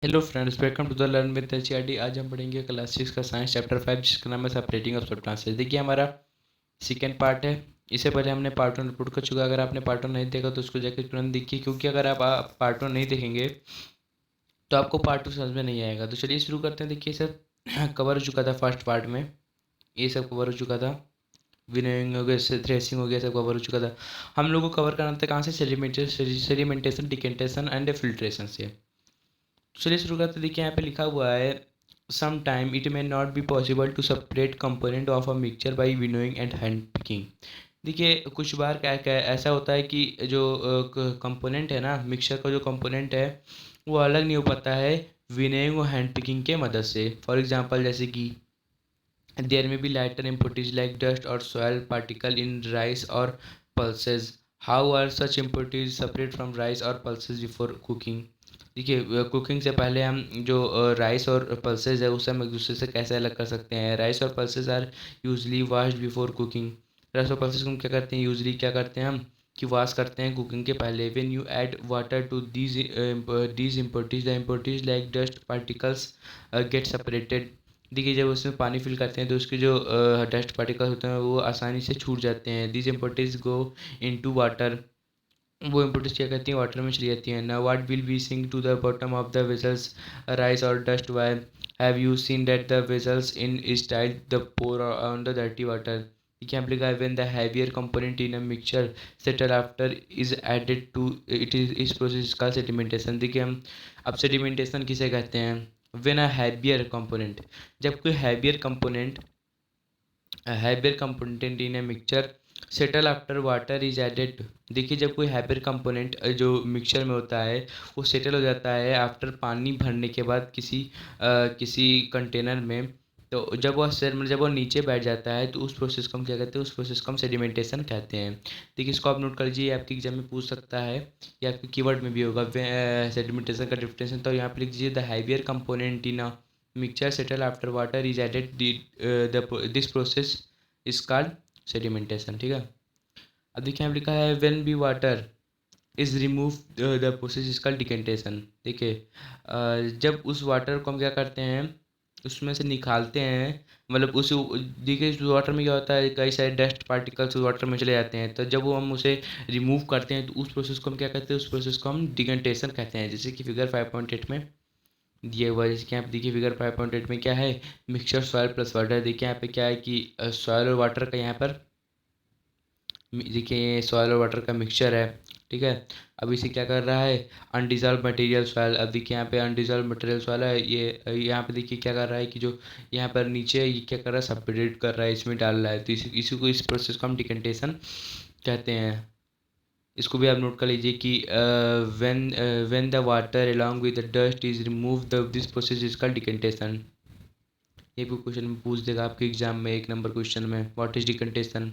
Hello friends, welcome to the learn with HERT. आज हम पढ़ेंगे क्लास 6 का साइंस चैप्टर 5, जिसका नाम है सेपरेटिंग ऑफ सब्सटेंसेस। देखिए, हमारा सेकेंड पार्ट है। इससे पहले हमने पार्ट 1 रिपोर्ट कर चुका है। अगर आपने पार्ट 1 नहीं देखा तो उसको जाकर तुरंत देखिए, क्योंकि अगर आप पार्ट 1 नहीं देखेंगे तो आपको पार्ट 2 समझ में नहीं आएगा। तो चलिए शुरू करते हैं। देखिए, सब कवर हो चुका था फर्स्ट पार्ट में, ये सब कवर हो चुका था। विनोइंग हो गया, थ्रेसिंग हो गया, सब कवर हो चुका था। हम लोग को कवर करना था कहाँ से? सेडिमेंटेशन, डिकेंटेशन एंड फिल्ट्रेशन से। चलिए शुरू करते हैं। देखिए, यहाँ पे लिखा हुआ है, some time it may not be possible to separate component of a mixture by winnowing and hand picking. देखिए, कुछ बार क्या क्या ऐसा होता है कि जो कंपोनेंट है ना, मिक्सचर का जो कंपोनेंट है वो अलग नहीं हो पाता है विनोइंग और हैंड पिकिंग के मदद से। फॉर एग्जांपल, जैसे कि देयर में be lighter impurities like dust और सॉयल पार्टिकल इन राइस और pulses. How are such impurities separate from rice और पल्सेस बिफोर कुकिंग? देखिए, कुकिंग से पहले हम जो राइस और पल्सेस है उससे हम एक दूसरे से कैसे अलग कर सकते हैं? राइस और pulses are usually washed before cooking. Rice और पल्सेस को हम क्या करते हैं? यूजली क्या करते हैं हम कि वाश करते हैं कुकिंग के पहले। When you add water to these impurities, the impurities like dust particles get separated. देखिए, जब उसमें पानी फिल करते हैं तो उसके जो डस्ट पार्टिकल्स होते हैं वो आसानी से छूट जाते हैं। These impurities go into water. वो इम्पोर्टेंस क्या करती हैं? वाटर में चली जाती हैं ना। What will be sink to the bottom of the vessels rice और dust? Why have you seen that the vessels in style the pour on the dirty water? क्या लिखा है? When the heavier component in a mixture settle after is added to it is process का sedimentation. देखिए, हम अब sedimentation किसे कहते हैं? व्हेन अ हैवियर कंपोनेंट, जब कोई heavier component in a mixture settle after water is added. देखिए, जब कोई हैवियर कंपोनेंट जो मिक्सचर में होता है वो सेटल हो जाता है आफ्टर पानी भरने के बाद किसी कंटेनर में, तो जब वह सर मतलब जब वो नीचे बैठ जाता है तो उस प्रोसेस को हम क्या कहते हैं? उस प्रोसेस को हम सेडिमेंटेशन कहते हैं। देखिए, इसको आप नोट कर लीजिए, आपके एग्जाम में पूछ सकता है या आपके कीवर्ड में भी होगा सेडिमेंटेशन का डिफिनेशन। तो यहाँ पे लिख दीजिए, the heavier component in a mixture settle after water is added this process is called sedimentation। ठीक है। अब देखिए, यहाँ पे लिखा है when भी water is removed the process is called decantation। देखिए, जब उस वाटर को हम क्या करते हैं? उसमें से निकालते हैं, मतलब उस देखिए, उस वाटर में क्या होता है, कई सारे डस्ट पार्टिकल्स उस वाटर में चले जाते हैं। तो जब वो हम उसे रिमूव करते हैं तो उस प्रोसेस को हम क्या कहते हैं? उस प्रोसेस को हम डिकेंटेशन कहते हैं। जैसे कि फिगर 5.8 में दिया हुआ है। जैसे कि यहाँ पे देखिए, फिगर 5.8 में क्या है? Mixture soil plus water. देखिए, यहाँ पे क्या है कि सॉयल और वाटर का यहाँ पर देखिए सॉयल और वाटर का मिक्सचर है। ठीक है। अब इसे क्या कर रहा है? Undissolved material soil. अब देखिए, यहाँ पे अनडिजॉल्व मटेरियल सॉयल है, ये यहाँ पे देखिए क्या कर रहा है कि जो यहाँ पर नीचे है ये क्या कर रहा है? सेपरेट कर रहा है, इसमें डाल रहा है। तो इसी को, इस प्रोसेस को हम डिकेंटेशन कहते हैं। इसको भी आप नोट कर लीजिए कि when the water along with the dust is remove the this process is called decantation. ये भी क्वेश्चन में पूछ देगा आपके एग्जाम में, 1 नंबर क्वेश्चन में, what is decantation.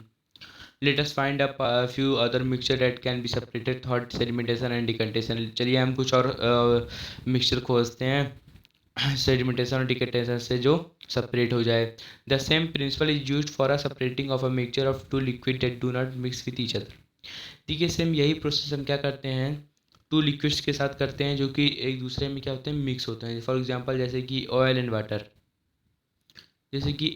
Let us find a few other mixture that can be separated thought sedimentation and decantation. चलिए, हम कुछ और मिक्सचर खोजते हैं सेडिमेंटेशन और डिकेंटेशन से जो सेपरेट हो जाए। The same principle is used for a separating of a mixture of two liquid that do not mix with each other. देखिए, सेम यही प्रोसेस हम क्या करते हैं? टू लिक्विड्स के साथ करते हैं जो कि एक दूसरे में क्या होते हैं? मिक्स होते हैं। फॉर एग्जांपल, जैसे कि ऑयल एंड वाटर, जैसे कि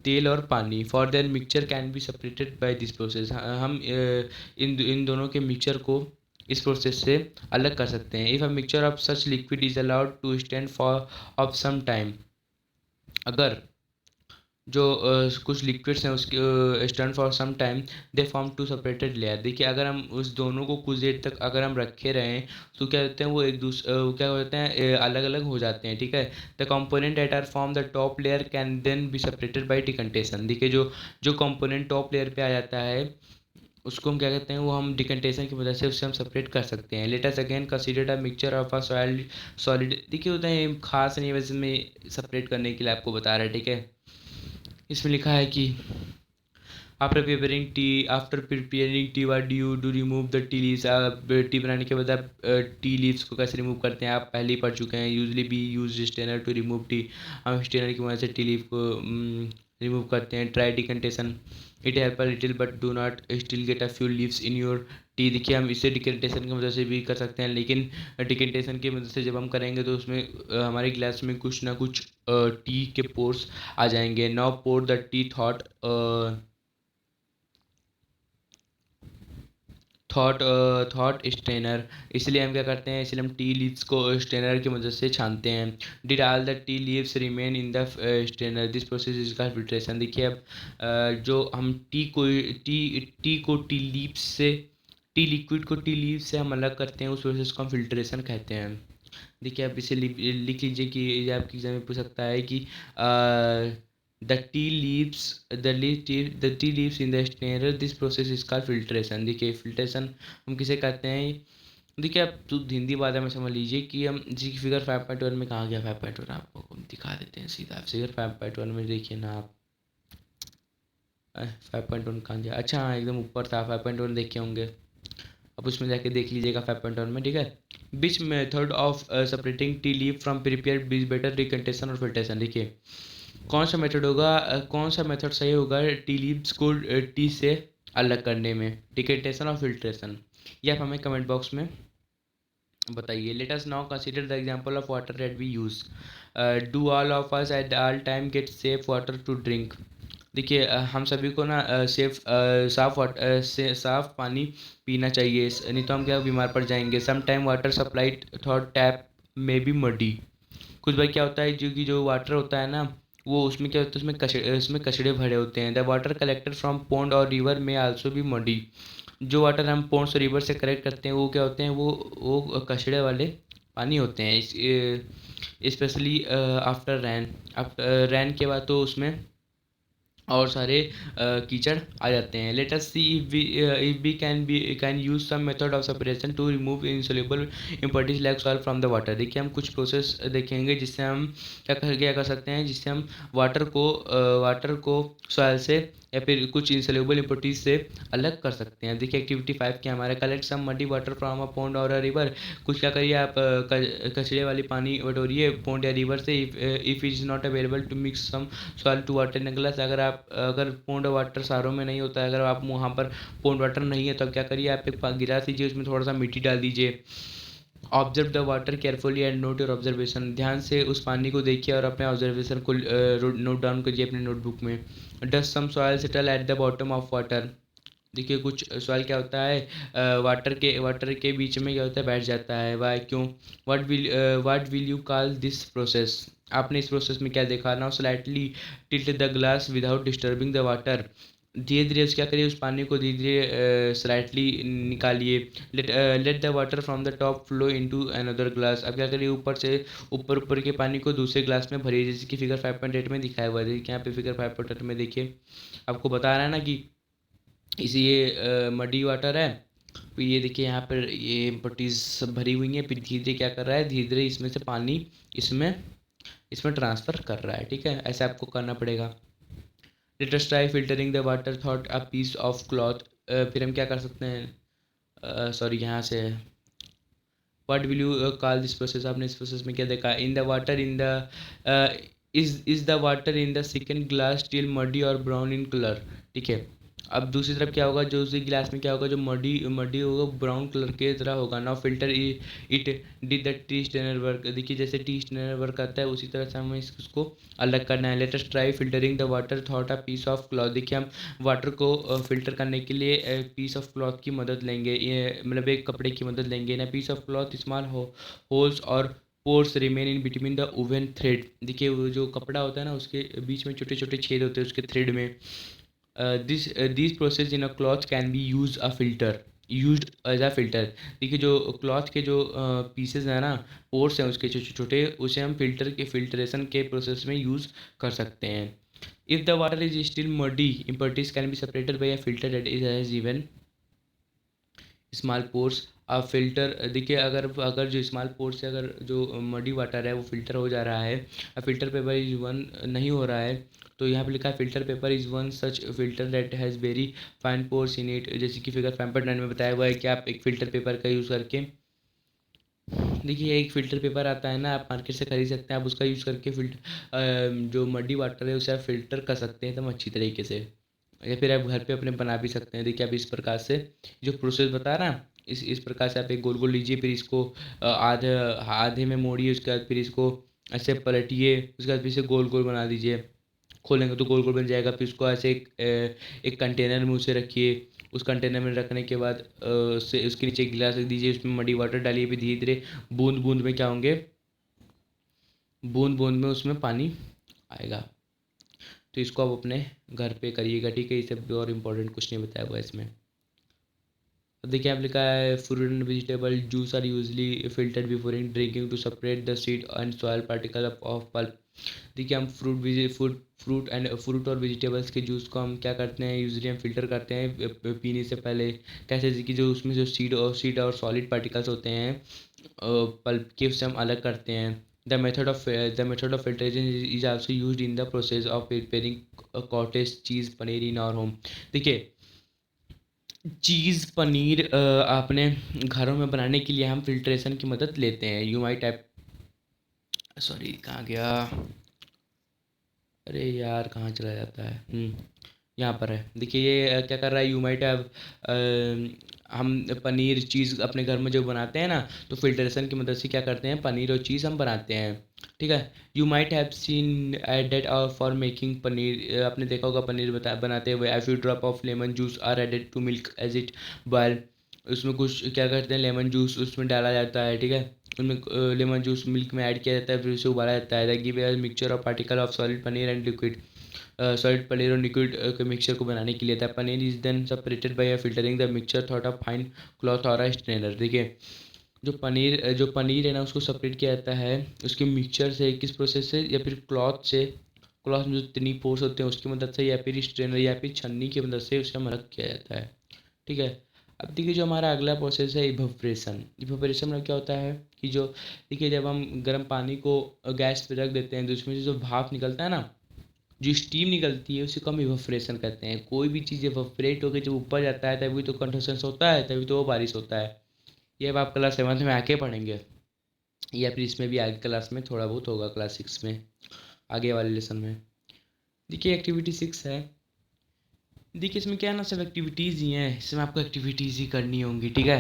तेल और पानी। For their mixture can be separated by this process. हम इन दोनों के मिक्सचर को इस प्रोसेस से अलग कर सकते हैं। If a mixture of such liquid is allowed to stand for of some time, अगर जो कुछ लिक्विड्स हैं उसके stand for some time, they form two separated layer. देखिए, अगर हम उस दोनों को कुछ देर तक अगर हम रखे रहें तो क्या होते हैं? वो एक दूसरे क्या होते हैं? अलग अलग हो जाते हैं। ठीक है। The component at are form the top layer can then be separated by decantation. देखिए, जो जो कंपोनेंट टॉप लेयर पे आ जाता है उसको हम क्या कहते हैं? वो हम डिकंटेशन की वजह से उससे हम सेपरेट कर सकते हैं। Let us again consider a mixture of a solid. देखिए, होता है खास नहीं, वैसे में सेपरेट करने के लिए आपको बता रहा है। ठीक है। इसमें लिखा है कि after preparing T what do you do remove the tea leaves. आप टी बनाने के बाद आप टी लीव्स को कैसे रिमूव करते हैं? आप पहले ही पढ़ चुके हैं। Usually we use strainer to remove tea. हम स्टेनर की मदद से टी लीव को रिमूव करते हैं। Try decantation, it help a little but do not still get a few leaves in your tea. देखिए हम इसे डिकेंटेशन की मदद से भी कर सकते हैं, लेकिन डिकेंटेशन की मदद से जब हम करेंगे तो उसमें हमारे गिलास में कुछ ना कुछ टी के पोर्स आ जाएंगे। Now pour the tea through strainer, इसलिए हम क्या करते हैं, इसलिए हम टी लीव्स को स्ट्रेनर की मदद से छानते हैं। Did all the tea leaves remain in the strainer, this process is called filtration. देखिए अब जो हम टी को टी लीव्स से, टी लिक्विड को टी लीव्स से हम अलग करते हैं, उस प्रोसेस को हम फिल्ट्रेशन कहते हैं। देखिए आप इसे लिख लीजिए कि ये आपके एग्जाम में पूछ सकता है कि the tea leaves the tea leaves in the strainer, this process is called filtration. देखिए फिल्ट्रेशन हम किसे कहते हैं। देखिए आप तो हिंदी भाषा में समझ लीजिए कि हम जी फिगर 5.1 में कहाँ गया 5.1, आपको हम दिखा देते हैं सीधा। फिगर 5.1 में देखिए ना आप, 5.1 कहाँ गया, अच्छा हाँ एकदम ऊपर था 5.1 देखे होंगे, अब उसमें जाके देख लीजिएगा 5.1 में, ठीक है। Which method of separating T leave from prepare बीज बेटर, डिकंटेशन और फिल्ट्रेशन। देखिए कौन सा मेथड होगा, कौन सा मेथड सही होगा टी लीव्स को टी से अलग करने में, डिकंटेशन और फिल्ट्रेशन, ये आप हमें कमेंट बॉक्स में बताइए। Let us now consider the example of water that we use. Do all of us at all time get safe water to drink. देखिए हम सभी को ना साफ वाटर से साफ पानी पीना चाहिए, नहीं तो हम क्या बीमार पड़ जाएंगे। Some time water supply through tap में बी मडी, कुछ बार क्या होता है जो कि जो वाटर होता है ना, वो उसमें क्या होता है, उसमें कचड़े भरे होते हैं। The water collected from pond और रिवर में आल्सो बी मडी, जो वाटर हम पॉन्ड्स और रिवर से कलेक्ट करते हैं वो क्या होते हैं, वो कचड़े वाले पानी होते हैं। स्पेशली आफ्टर रैन, रैन के बाद तो उसमें और सारे कीचड़ आ जाते हैं। Let us see if we can use some method of separation to remove insoluble impurities like salt from the water. देखिए हम कुछ प्रोसेस देखेंगे जिससे हम क्या कर सकते हैं, जिससे हम वाटर को सॉइल से या फिर कुछ इनसॉल्युबल इम्प्योरिटीज से अलग कर सकते हैं। देखिए एक्टिविटी 5 क्या हमारा, collect some muddy water from a pond और अ रिवर। कुछ क्या करिए आप कचरे वाली पानी बटोरिए पॉन्ड या रिवर से। If is not available to mix some salt to water in a glass, अगर पौंड वाटर शहरों में नहीं होता है, अगर आप वहाँ पर पौंड वाटर नहीं है, तो आप क्या करिए, आप एक गिलास लीजिए, उसमें थोड़ा सा मिट्टी डाल दीजिए। Observe the water carefully and not your observation, ध्यान से उस पानी को देखिए और अपने ऑब्जर्वेशन को नोट डाउन करिए अपने नोटबुक में। Dust some soil settle at the bottom of water. देखिए कुछ सॉइल क्या होता है, वाटर के बीच में क्या होता है, बैठ जाता है, वाई क्यों। What will you call this process, आपने इस प्रोसेस में क्या देखा। Now slightly tilt the glass without disturbing the water, धीरे धीरे क्या करिए, उस पानी को धीरे धीरे स्लाइटली निकालिए। Let the water from the top flow into another glass, अब क्या करिए, ऊपर ऊपर के पानी को दूसरे ग्लास में भरिए, जैसे कि फिगर 5.8 में दिखाया हुआ है। देखिए यहाँ पे फिगर 5.8 में देखिए आपको बता रहा है ना कि इसी ये मडी वाटर है, फिर ये देखिए यहाँ पर ये इम्प्योरिटीज सब भरी हुई हैं, फिर धीरे धीरे क्या कर रहा है, धीरे धीरे इसमें से पानी इसमें इसमें ट्रांसफ़र कर रहा है, ठीक है, ऐसे आपको करना पड़ेगा। Let us try filtering the water through a piece of cloth, फिर हम क्या कर सकते हैं, सॉरी यहाँ से what will you call this process, आपने इस प्रोसेस में क्या देखा। In the water in the is the water in the second glass still muddy और ब्राउन इन कलर, ठीक है। अब दूसरी तरफ क्या होगा, जो उसी गिलास में क्या होगा, जो मडी मडी होगा ब्राउन कलर के तरह होगा। Now filter it did the tea strainer work, देखिए जैसे टी स्टेनर वर्क करता है उसी तरह से हमें इसको अलग करना है। Let us try filtering the water through a piece of cloth, देखिए हम वाटर को फिल्टर करने के लिए पीस ऑफ क्लॉथ की मदद लेंगे, ये मतलब एक कपड़े की मदद लेंगे ना। Piece of cloth small holes और pores remain in between the woven thread, देखिए वो जो कपड़ा होता है ना उसके बीच में छोटे छोटे छेद होते हैं उसके थ्रेड में। This process in a cloth can be used as a filter. देखिए जो क्लॉथ के जो पीसेज हैं ना, पोर्स हैं उसके छोटे छोटे, उसे हम फिल्ट्रेशन के प्रोसेस में यूज़ कर सकते हैं। If the water is still muddy, impurities can be separated by a filter that is has even small pores. अब फिल्टर देखिए अगर अगर जो स्मॉल पोर्स से अगर जो मडी वाटर है वो फिल्टर हो जा रहा है, अब फिल्टर पेपर इज वन नहीं हो रहा है, तो यहाँ पे लिखा है filter paper is one such filter that has very fine pores in it, जैसे कि फिगर 5.9 में बताया हुआ है कि आप एक फ़िल्टर पेपर का यूज़ करके देखिए एक फ़िल्टर पेपर आता है ना, आप मार्केट से खरीद सकते हैं, आप उसका यूज़ करके जो मड्डी वाटर है उसे आप फ़िल्टर कर सकते हैं एकदम अच्छी तरीके से, या फिर आप घर पे अपने बना भी सकते हैं। देखिए आप इस प्रकार से जो प्रोसेस बता रहा इस प्रकार से आप एक गोल गोल लीजिए, फिर इसको आधे आधे में मोड़िए, उसके बाद फिर इसको ऐसे पलटिए, उसके बाद फिर इसे गोल गोल बना दीजिए, खोलेंगे तो गोल गोल बन जाएगा। फिर उसको ऐसे एक कंटेनर में उसे रखिए, उस कंटेनर में रखने के बाद उससे उसके नीचे एक गिलास रख दीजिए, उसमें मडी वाटर डालिए, फिर धीरे धीरे बूंद बूंद में क्या होंगे, बूंद बूंद में उसमें पानी आएगा। तो इसको आप अपने घर पे करिएगा, ठीक है। ये सब और इम्पोर्टेंट कुछ नहीं बताया हुआ है इसमें। तो देखिए आप लिखा है fruit and vegetable juice are usually filtered before in drinking to separate the seed and soil particle of pulp. देखिए हम फ्रूट और वेजिटेबल्स के जूस को हम क्या करते हैं, यूजली हम फिल्टर करते हैं पीने से पहले। कैसे कि जो उसमें जो सीड और सॉलिड पार्टिकल्स होते हैं पल्प के, उससे हम अलग करते हैं। The method of filtration is also used in the process of preparing cottage cheese paneer in our home. देखिए चीज़ पनीर अपने घरों में बनाने के लिए हम फिल्ट्रेशन की मदद लेते हैं। यू माइट हैव, सॉरी कहाँ गया, अरे यार कहाँ चला जाता है, यहाँ पर है। देखिए ये क्या कर रहा है, यू माइट हैव, हम पनीर चीज़ अपने घर में जो बनाते हैं ना, तो फिल्ट्रेशन की मदद से क्या करते हैं, पनीर और चीज़ हम बनाते हैं, ठीक है। You might have seen added for making paneer, आपने देखा होगा पनीर बनाते हुए, a few drop of lemon juice are added to milk as it boil. उसमें कुछ क्या करते हैं, लेमन जूस उसमें डाला जाता है, ठीक है। उनमें लेमन जूस मिल्क में ऐड किया जाता है, फिर उसे उबाला जाता है। The give a mixture of particle of solid paneer and liquid, solid paneer और लिक्विड के मिक्सचर को बनाने के लिए था। Paneer is then separated by filtering the mixture through of fine cloth और स्ट्रेनर। देखिए जो पनीर है ना, उसको सेपरेट किया जाता है उसके मिक्सचर से, किस प्रोसेस से, या फिर क्लॉथ से, क्लॉथ में जो तिनी पोर्स होते हैं उसकी मदद से, या फिर स्ट्रेनर या फिर छन्नी की मदद से उसे हम अलग किया जाता है, ठीक है। अब देखिए जो हमारा अगला प्रोसेस है इवोपरेशन। इवोपरेशन में क्या होता है कि जो, देखिए जब हम गर्म पानी को गैस पे रख देते हैं तो उसमें से जो भाप निकलता है ना, जो स्टीम निकलती है, उसे को हम इवोपरेशन कहते हैं। कोई भी चीज़ इवोपरेट होकर जब ऊपर जाता है तभी तो कंडेंसेशन होता है, तभी तो वो बारिश होता है। ये अब आप क्लास 7 में आके पढ़ेंगे, या फिर इसमें भी आगे क्लास में थोड़ा बहुत होगा, क्लास 6 में आगे वाले लेसन में। देखिए एक्टिविटी 6 है। देखिए इसमें क्या है ना, सब एक्टिविटीज़ ही हैं, इसमें आपको एक्टिविटीज़ ही करनी होंगी, ठीक है।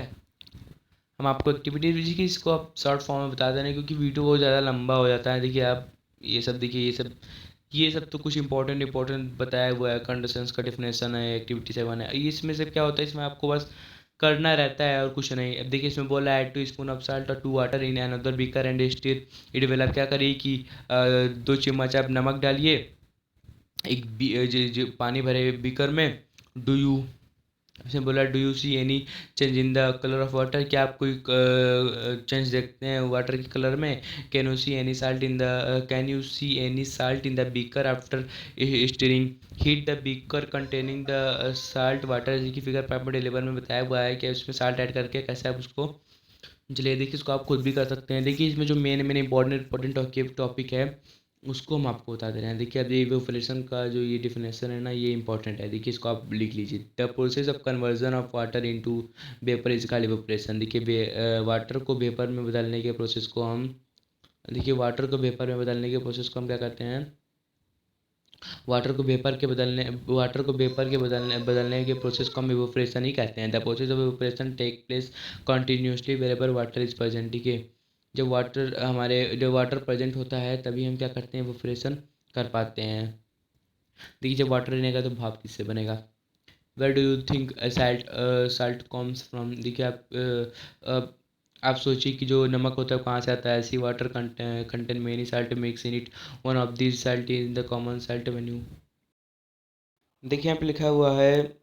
हम आपको एक्टिविटीज़ की इसको आप शॉर्ट फॉर्म में बता देना, क्योंकि वीडियो बहुत ज़्यादा लंबा हो जाता है। देखिए आप ये सब देखिए, ये सब तो कुछ इंपॉर्टेंट बताया हुआ है। कंडीशंस का डेफिनेशन है, एक्टिविटी 7 है। इसमें से क्या होता है, इसमें आपको बस करना रहता है और कुछ नहीं। अब देखिए इसमें बोला है 2 स्पून ऑफ साल्ट और 2 water in another beaker and stir it well. आप क्या करिए कि 2 चम्मच आप नमक डालिए एक पानी भरे बीकर में। डू यू, उसने बोला do you see any change in the colour of water, क्या आप कोई चेंज देखते हैं वाटर के कलर में। Can you see any salt in the beaker after steering. Heat the beaker containing the salt water, जिसकी फिगर 5.11 में बताया हुआ है कि उसमें साल्ट ऐड करके कैसे आप उसको, चलिए देखिए इसको आप खुद भी कर सकते हैं। देखिए इसमें जो मेन इंपॉर्टेंट टॉपिक है उसको हम आपको बता दे रहे हैं। देखिए अब ये इवेपोरेशन का जो ये डिफिनेशन है ना, ये इंपॉर्टेंट है। देखिए इसको आप लिख लीजिए, the process of conversion of water into vapour is called evaporation. देखिए वाटर को वेपर में बदलने के प्रोसेस को हम, देखिए वाटर को वेपर में बदलने के प्रोसेस को हम क्या करते हैं, वाटर को वेपर के बदलने के प्रोसेस को हम इवेपोरेशन ही कहते हैं। The process of evaporation take place continuously wherever water is present. ठीक है, जब वाटर प्रेजेंट होता है तभी हम क्या करते हैं, इवेपोरेशन कर पाते हैं। देखिए जब वाटर रहेगा तो भाप किससे बनेगा। Where do you think salt comes from. देखिए आप सोचिए कि जो नमक होता है कहाँ से आता है। Sea water contain many salt mix in it, one of this salt is the common salt venue. देखिए यहाँ पे लिखा हुआ है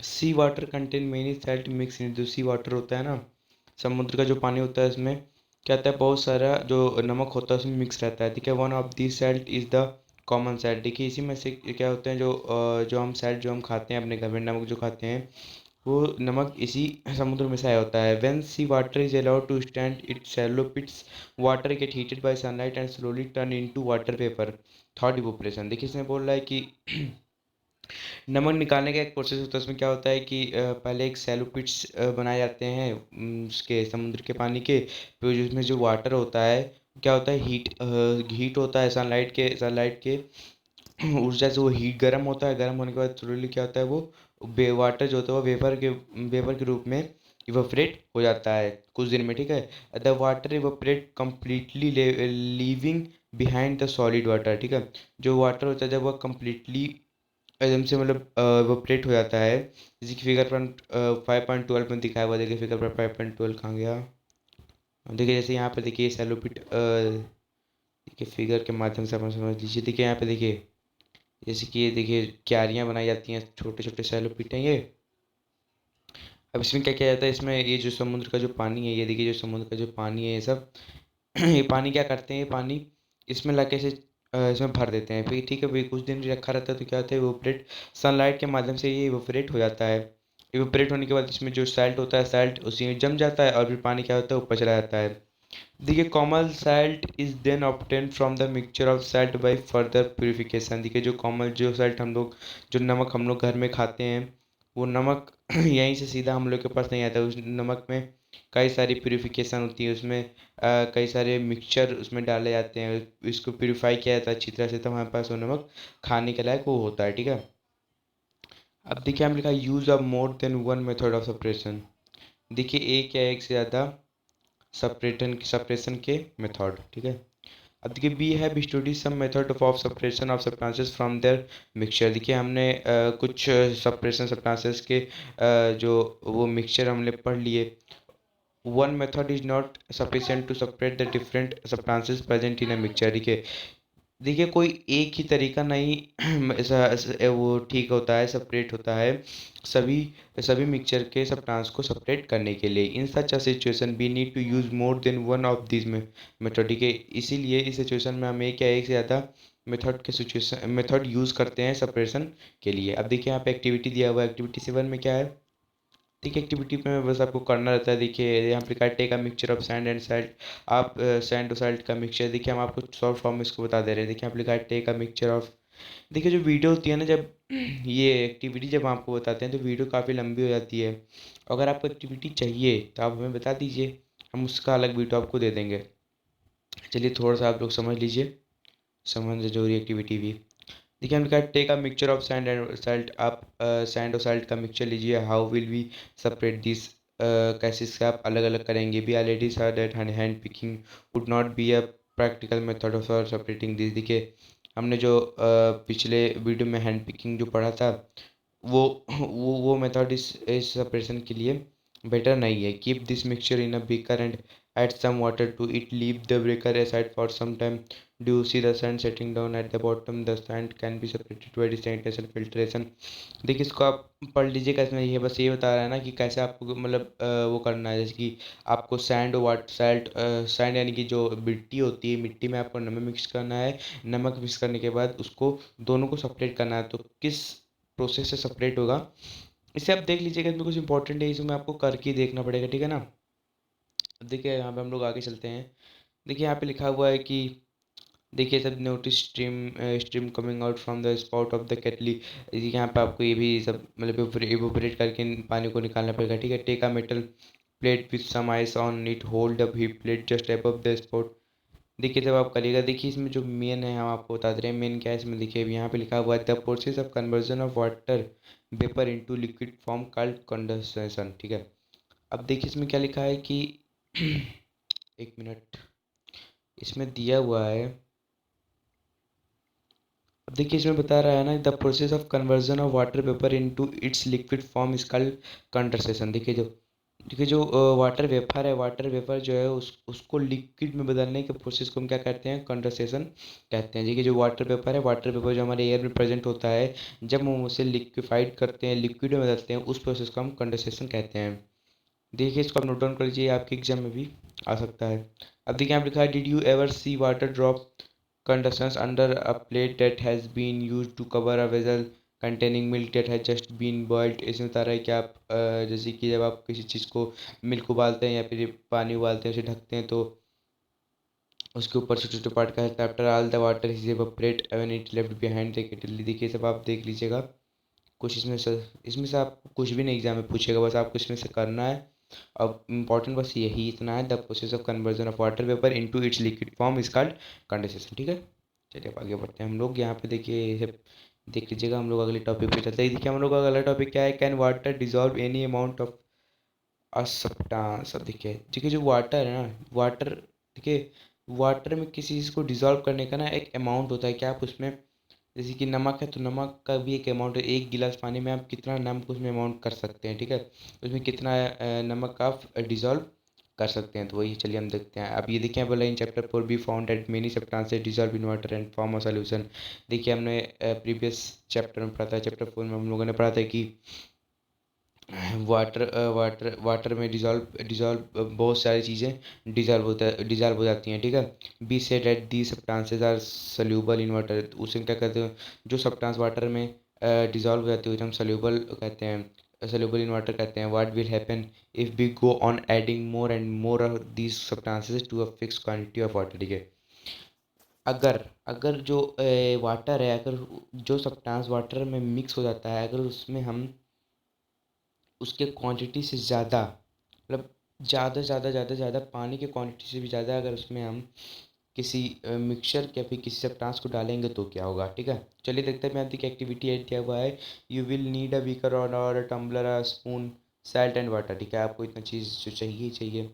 sea water contain many salt mix in. जो सी वाटर होता है ना, समुद्र का जो पानी होता है, इसमें क्या होता है, बहुत सारा जो नमक होता है उसमें मिक्स रहता है, ठीक है। One of this salt is the common salt. देखिए इसी में से क्या होते हैं, जो हम साल्ट जो हम खाते हैं अपने घर में, नमक जो खाते हैं, वो नमक इसी समुद्र में से आया होता है। When sea water is allowed to stand it shallow pits, water get heated by sunlight and slowly turn into water vapour thought evaporation. देखिए इसमें बोल रहा है कि नमक निकालने का एक प्रोसेस होता है। उसमें क्या होता है कि पहले एक सैलो पिट्स बनाए जाते हैं उसके समुद्र के पानी के। फिर उसमें जो वाटर होता है, क्या होता है, हीट होता है सनलाइट के ऊर्जा से वो हीट गर्म होता है। गर्म होने के बाद थोड़ी क्या होता है, वो वाटर जो होता है वो वेपर के रूप में इवोपरेट हो जाता है कुछ दिन में, ठीक है। The water evaporate completely leaving behind the solid water, ठीक है। जो वाटर होता है जब वह कम्प्लीटली एकदम से मतलब इवोपरेट हो जाता है, जैसे कि फिगर पर 5.12 में दिखाया हुआ। देखिए फिगर पर 5.12 कहाँ गया। देखिए जैसे यहाँ पे देखिए सैलोपिट, देखिए फिगर के माध्यम से अपन समझ लीजिए। देखिए यहाँ पे देखिए, जैसे कि ये देखिए क्यारियाँ बनाई जाती हैं, छोटे छोटे सैलोपिट हैं ये। अब इसमें क्या किया जाता है, इसमें ये जो समुद्र का जो पानी है, ये देखिए जो समुद्र का जो पानी है ये सब ये पानी क्या करते हैं, ये पानी इसमें लाके से इसमें भर देते हैं। फिर ठीक है, फिर कुछ दिन रखा रहता है तो क्या होता है, इवोपरेट सनलाइट के माध्यम से ये इवोपरेट हो जाता है। इवोपरेट होने के बाद इसमें जो साल्ट होता है, साल्ट उसी में जम जाता है और फिर पानी क्या होता है, ऊपर चला जाता है। देखिए common salt is then obtain from the mixture of salt by further purification. देखिए जो कॉमन जो साल्ट हम लोग, जो नमक हम लोग घर में खाते हैं, वो नमक यहीं से सीधा हम लोग के पास नहीं आता। उस नमक में कई सारी प्योरिफिकेशन होती है, उसमें कई सारे मिक्सचर उसमें डाले जाते हैं, इसको प्योरीफाई किया जाता है अच्छी तरह से, तब हमारे पास वो नमक खाने के लायक वो होता है, ठीक है। अब देखिए हम लिखा use of more than one method of separation. देखिए एक या एक से ज़्यादा सेपरेशन के मेथड, ठीक है। अब देखिए we have study some method of separation of substances from their mixture. देखिए हमने कुछ सेपरेशन सब्सटेंसेस के जो वो मिक्सचर हमने पढ़ लिए। One method is not sufficient to separate the different substances present in a mixture. देखिए देखिए कोई एक ही तरीका नहीं वो ठीक होता है, सेपरेट होता है सभी सभी मिक्सचर के सब्सटेंस को सेपरेट करने के लिए। In such a situation we need to use more than one of this method, ठीक है। इसीलिए इस सिचुएशन में हम एक या एक से ज़्यादा मेथड यूज़ करते हैं सेपरेशन के लिए। अब देखिए यहाँ पे एक्टिविटी दिया हुआ है। एक्टिविटी 7 में क्या है, ठीक है। एक्टिविटी में बस आपको करना रहता है। देखिए यहाँ पे लिखा है take a mixture of sand and salt. आप सैंड और साल्ट का मिक्सचर, देखिए हम आपको शॉर्ट फॉर्म में इसको बता दे रहे हैं। देखिए यहाँ पे लिखा है टेक अ मिक्सचर ऑफ। देखिए जो वीडियो होती है ना, जब ये एक्टिविटी जब हम आपको बताते हैं तो वीडियो काफ़ी लंबी हो जाती है। अगर आपको एक्टिविटी चाहिए तो आप हमें बता दीजिए, हम उसका अलग वीडियो आपको दे देंगे। चलिए थोड़ा सा आप लोग समझ लीजिए, समझ जरूरी एक्टिविटी भी। देखिए हमने कहा take a mixture of sand and salt. आप सैंड और साल्ट का मिक्सचर लीजिए। How will we separate this, कैसे इससे आप अलग अलग करेंगे। We already saw that hand picking would not be a practical method of separating this. देखिए हमने जो पिछले वीडियो में हैंड पिकिंग जो पढ़ा था, वो वो मेथड इस सेपरेशन के लिए बेटर नहीं है। Keep this mixture in a baker and add some water to it. Leave the breaker aside for some time. Do you see the sand setting down at the bottom? The sand can be separated by desalination filtration. देखिए इसको आप पढ़ लीजिएगा। इसमें ये बस ये बता रहा है ना कि कैसे आपको मतलब वो करना है। जैसे कि आपको सैंड वाट सैल्ट सैंड यानी कि जो मिट्टी होती है, मिट्टी में आपको नमक मिक्स करना है। नमक मिक्स करने के बाद उसको दोनों को सेपरेट करना है। तो किस प्रोसेस से सेपरेट होगा, इसे आप देख लीजिएगा। इसमें कुछ इंपॉर्टेंट है, इसमें आपको करके ही देखना पड़ेगा, ठीक है ना। अब देखिए यहाँ पे हम लोग आगे चलते हैं। देखिए यहाँ पे लिखा हुआ है कि देखिए सब notice stream coming out from the spot of the kettle. यहाँ पे आपको ये भी सब मतलब इवोपरेट करके पानी को निकालना पड़ेगा, ठीक है। Take a metal plate with some ice on it, hold a heat plate just above the spot. देखिए जब आप करिएगा, देखिए इसमें जो मेन है हम आपको बता दे रहे हैं मेन क्या है इसमें। देखिए यहाँ पे लिखा हुआ है the process of conversion of water vapour into liquid form called condensation, ठीक है। अब देखिए इसमें क्या लिखा है कि एक मिनट, इसमें दिया हुआ है। अब देखिए इसमें बता रहा है ना the process of conversion of water vapour into its liquid form is called condensation. देखिए जो वाटर वेपर है, वाटर वेपर जो है उसको लिक्विड में बदलने के प्रोसेस को हम क्या कहते हैं, कंडेंसेशन कहते हैं। देखिए जो वाटर वेपर है, वाटर वेपर जो हमारे एयर में प्रेजेंट होता है, जब हम उसे लिक्विफाइड करते हैं, लिक्विड में बदलते हैं, उस प्रोसेस को हम कंडेंसेशन कहते हैं। देखिए इसको आप नोट डाउन कर लीजिए, आपके एग्जाम में भी आ सकता है। अब देखिए आप लिखा है did you ever see water drop conductance under a plate that has been used to cover a vessel containing milk that has just been boiled। इसमें बता रहा है कि आप जैसे कि जब आप किसी चीज़ को मिल्क उबालते हैं या फिर पानी उबालते हैं, उसे ढकते हैं, तो उसके ऊपर छोटे छोटे पार्ट का है। After all the water is evaporate when it left behind the kettle. देखिए सब आप देख लीजिएगा। कुछ इसमें से आपको कुछ भी नहीं एग्जाम में पूछेगा, बस आपको इसमें से करना है। अब इम्पॉर्टेंट बस यही इतना है, the process of conversion of water vapour into its liquid form is called condensation. ठीक है, चलिए अब आगे बढ़ते हैं हम लोग। यहाँ पे देखिए ये देख लीजिएगा, हम लोग अगले टॉपिक पे चलते हैं। देखिए हम लोग का अगला टॉपिक क्या है, can water dissolve any amount of a substance. अब देखिए देखिए जो वाटर है ना, वाटर देखिए वाटर में किसी चीज़ को डिजॉल्व करने का ना एक अमाउंट होता है कि आप उसमें, जैसे कि नमक है तो नमक का भी एक अमाउंट है, एक गिलास पानी में आप कितना नमक उसमें अमाउंट कर सकते हैं। ठीक है, उसमें कितना नमक आप डिजॉल्व कर सकते हैं, तो वही चलिए हम देखते हैं। अब ये देखिए बोला in chapter 4 be found that many substances dissolve in water and form a solution. देखिए हमने प्रीवियस चैप्टर में पढ़ा था, चैप्टर 4 में हम लोगों ने पढ़ा था कि वाटर में डिजॉल्व बहुत सारी चीज़ें डिजॉल्व हो जाती हैं। ठीक है, we said that the substances are soluble in water. उसे क्या कहते हैं, जो सब्सटेंस वाटर में डिजॉल्व हो जाती है उसे हम सल्यूबल कहते हैं, सल्यूबल इन वाटर कहते हैं। What will happen if we go on adding more and more of these substances to a fix quantity of water. ठीक है, अगर अगर जो वाटर है, अगर जो सब्सटेंस वाटर में मिक्स हो जाता है, अगर उसमें हम उसके क्वांटिटी से ज़्यादा, मतलब ज़्यादा पानी के क्वांटिटी से भी ज़्यादा अगर उसमें हम किसी मिक्सचर या फिर किसी सब्सटेंस को डालेंगे तो क्या होगा। ठीक है, चलिए देखते हैं। मैं आपकी एक्टिविटी ऐड किया हुआ है, you will need a beaker और a tumbler a spoon salt and water. ठीक है, आपको इतना चीज़ जो चाहिए ही चाहिए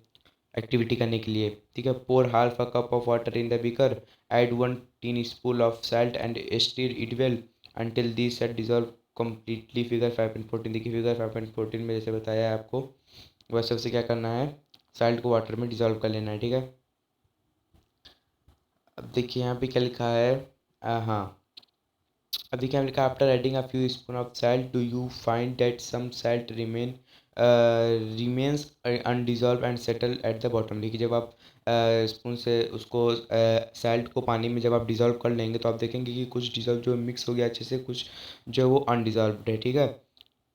एक्टिविटी करने के लिए। ठीक है, pour half a cup of water in the beaker, add 1 teaspoon of salt and stir it well until this set dissolve completely. Figure 5.14 देखिए, फिगर 5.14 में जैसे बताया है आपको, वैसे सबसे क्या करना है, साल्ट को वाटर में डिजॉल्व कर लेना है। ठीक है, अब देखिए यहाँ पे क्या लिखा है, हाँ अब देखिए यहाँ लिखा after adding a few spoon of salt do you find that some salt remains undissolved and settle at the bottom. देखिए जब आप स्पून से उसको सैल्ट को पानी में जब आप डिज़ोल्व कर लेंगे तो आप देखेंगे कि कुछ डिज़ोल्व जो मिक्स हो गया अच्छे से, कुछ जो है वो अनडिजॉल्व है। ठीक है,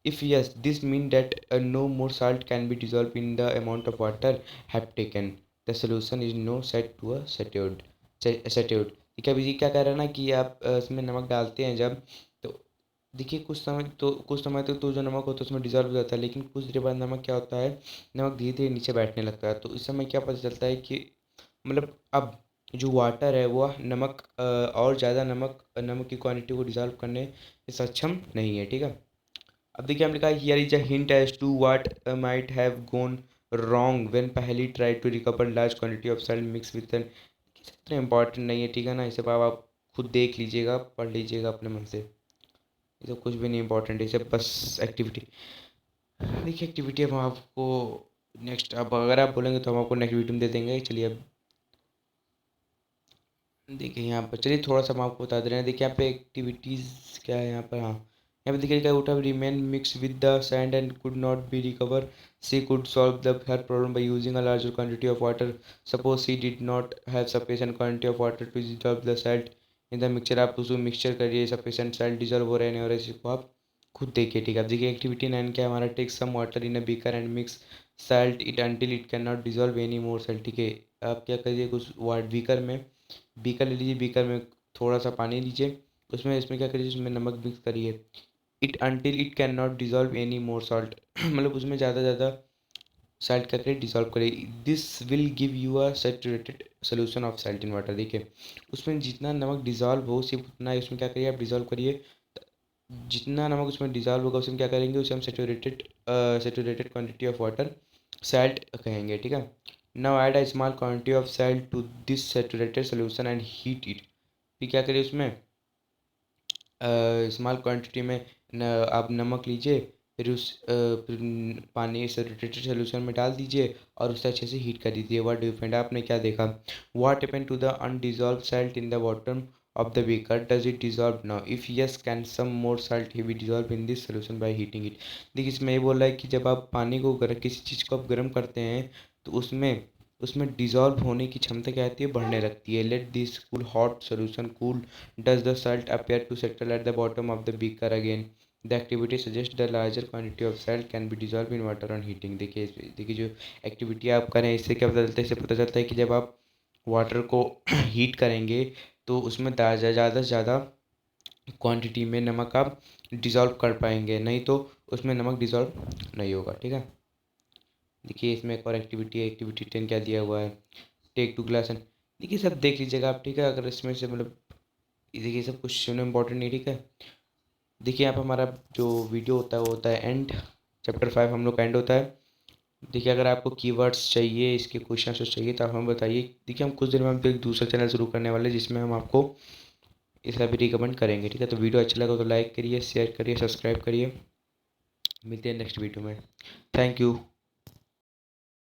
if yes this mean that no more salt can be dissolved in the amount of water have taken, the solution is no set to a satured। ठीक है, अभी ये क्या कह रहा है ना कि आप इसमें नमक डालते हैं जब, तो देखिए कुछ समय तक तो जो नमक होता है उसमें डिजॉल्व हो जाता है, लेकिन कुछ देर बाद नमक क्या होता है, नमक धीरे धीरे नीचे बैठने लगता है। तो इस समय क्या पता चलता है कि मतलब अब जो वाटर है वो नमक और ज़्यादा नमक नमक की क्वांटिटी को डिजॉल्व करने में सक्षम नहीं है। ठीक है, अब देखिए हमने कहा here is a hint as to what might have gone wrong when Paheli try to recover large quantity of salt mix with an. इतना इंपॉर्टेंट नहीं है, ठीक है ना, इसे आप खुद देख लीजिएगा, पढ़ लीजिएगा अपने मन से, ये तो कुछ भी नहीं इंपॉर्टेंट है, इसे बस एक्टिविटी। देखिए एक्टिविटी हम आपको नेक्स्ट, अब अगर आप बोलेंगे तो हम आपको नेक्स्ट वीडियो में दे देंगे। चलिए अब देखिए यहाँ पर, चलिए थोड़ा सा हम आपको बता दे रहे हैं। देखिए यहाँ पे एक्टिविटीज़ क्या है यहाँ पर, हाँ यहाँ पे देखिए would have remain mix with the sand and could not be recover, she could solve the her problem by using a larger quantity of water. Suppose she did not have sufficient quantity of water to dissolve the salt in the mixture. आप उसको mixture करिए, sufficient salt dissolve हो रहे हैं और इसको आप खुद देखिए। ठीक है, अब देखिए एक्टिविटी 9 क्या है हमारा, take some water in a beaker and mix salt it until it can not dissolve any more salt. ठीक है, आप क्या करिए, कुछ वाट बीकर में, बीकर ले लीजिए, बीकर में थोड़ा सा पानी लीजिए, उसमें इसमें क्या करिए, उसमें नमक मिक्स करिए, it until it can not dissolve any more salt मतलब उसमें ज़्यादा सॉल्ट क्या करिए, डिजॉल्व करिए। This will give you a saturated solution of salt in water. देखिए उसमें जितना नमक डिजॉल्व हो सिर्फ उतना ही उसमें क्या करिए, आप डिजॉल्व करिए। जितना नमक उसमें डिजॉल्व होगा उसमें क्या करेंगे, उसे हम saturated quantity of water salt कहेंगे। ठीक है, now add a small quantity of salt to this saturated solution and heat it. फिर क्या करिए उसमें स्मॉल क्वांटिटी में आप नमक लीजिए, फिर फिर पानी सेचुरेटेड सोल्यूशन में डाल दीजिए और उसे अच्छे से हीट कर दीजिए। व्हाट डू यू फाइंड, आपने क्या देखा, what happened to the undissolved salt in the bottom of the beaker, does it dissolve now, if yes can some more salt be dissolved in this solution by heating it। देखिए इसमें ये बोल रहा है कि जब आप पानी को गर्म, किसी चीज़ को आप गर्म करते हैं तो उसमें उसमें डिजॉल्व होने की क्षमता क्या आती है, बढ़ने लगती है। Let this cool hot solution cool, does the salt appear to settle at the bottom of the beaker again, the activity suggests the larger quantity of salt can be dissolved in water on heating। देखिए जो activity आप करें इससे क्या पता चलता है, इससे पता चलता है कि जब आप वाटर को हीट करेंगे तो उसमें ज़्यादा से ज़्यादा क्वांटिटी में नमक आप डिज़ोल्व कर पाएंगे, नहीं तो उसमें नमक डिज़ोल्व नहीं होगा। ठीक है, देखिए इसमें एक और एक्टिविटी है, एक्टिविटी 10 क्या दिया हुआ है, टेक 2 ग्लास एंड, देखिए सब देख लीजिएगा आप। ठीक है, अगर इसमें से मतलब देखिए सब कुछ इम्पोर्टेंट नहीं। ठीक है, देखिए यहाँ पर हमारा जो वीडियो होता है वो होता है एंड, चैप्टर 5 हम लोग का एंड होता है। देखिए अगर आपको कीवर्ड्स चाहिए, इसके क्वेश्चन चाहिए तो आप हमें बताइए। देखिए हम कुछ दिन में हम एक दूसरा चैनल शुरू करने वाले हैं जिसमें हम आपको इसका भी रिकमेंड करेंगे। ठीक है, तो वीडियो अच्छा लगा तो लाइक करिए, शेयर करिए, सब्सक्राइब करिए। मिलते हैं नेक्स्ट वीडियो में। Thank you.